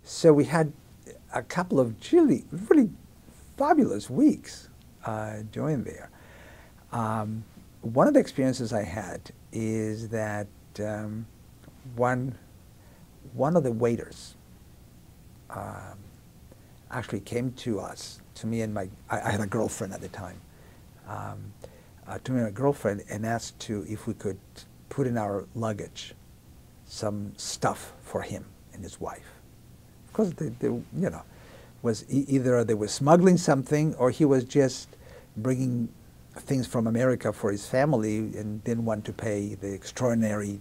So we had a couple of really fabulous weeks during there. One of the experiences I had is that one of the waiters actually came to us, to me and I had a girlfriend at the time, to me and my girlfriend, and asked if we could put in our luggage some stuff for him and his wife. Of course, was either they were smuggling something or he was just bringing things from America for his family and didn't want to pay the extraordinary,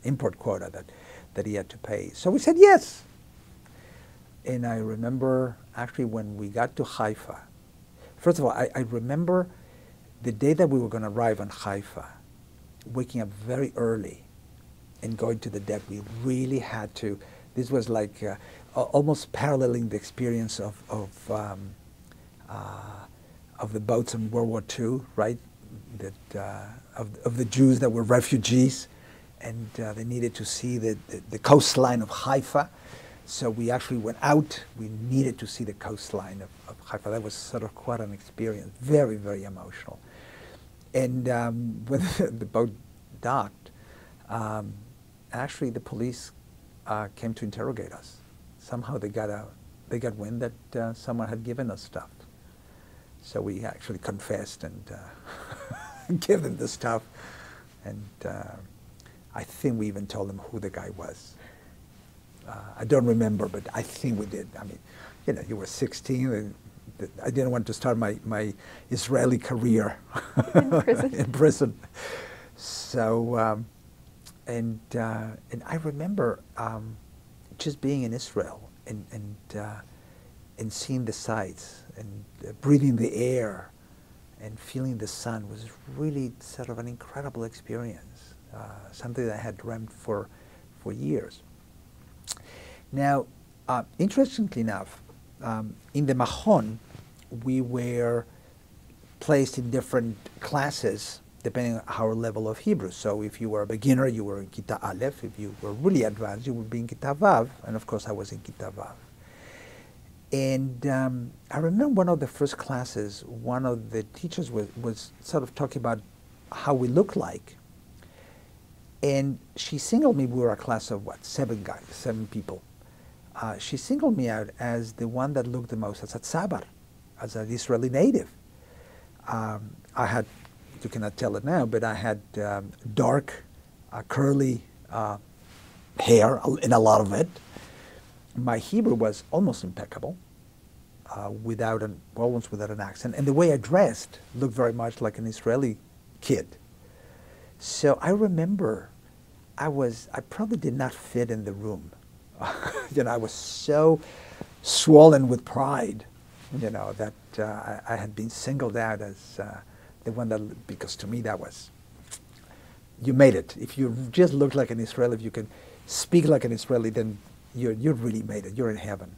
import quota that he had to pay. So we said yes. And I remember actually when we got to Haifa, first of all, I remember the day that we were going to arrive on Haifa, waking up very early and going to the deck. We really had to. This was like almost paralleling the experience of the boats in World War II, right? That of the Jews that were refugees, and they needed to see the coastline of Haifa. So we actually went out. We needed to see the coastline of Haifa. That was sort of quite an experience, very, very emotional. And when the boat docked, actually the police came to interrogate us. Somehow they got wind that someone had given us stuff. So we actually confessed and gave them the stuff. And I think we even told them who the guy was. I don't remember, but I think we did. I mean, you were 16. And I didn't want to start my Israeli career in prison. in prison. So, and I remember just being in Israel and seeing the sights and breathing the air and feeling the sun was really sort of an incredible experience, something that I had dreamt for years. Now, interestingly enough, in the Mahon, we were placed in different classes depending on our level of Hebrew. So if you were a beginner, you were in Kita Aleph. If you were really advanced, you would be in Kita Vav. And of course, I was in Kita Vav. And I remember one of the first classes, one of the teachers was sort of talking about how we looked like. And she singled me, we were a class of what, 7 people. She singled me out as the one that looked the most as a tzabar, as an Israeli native. I had, you cannot tell it now, but I had dark, curly hair, and a lot of it. My Hebrew was almost impeccable, almost without an accent. And the way I dressed looked very much like an Israeli kid. So I remember I probably did not fit in the room. I was so swollen with pride, that I had been singled out as the one that, because to me that was, you made it. If you just look like an Israeli, if you can speak like an Israeli, then you really made it. You're in heaven.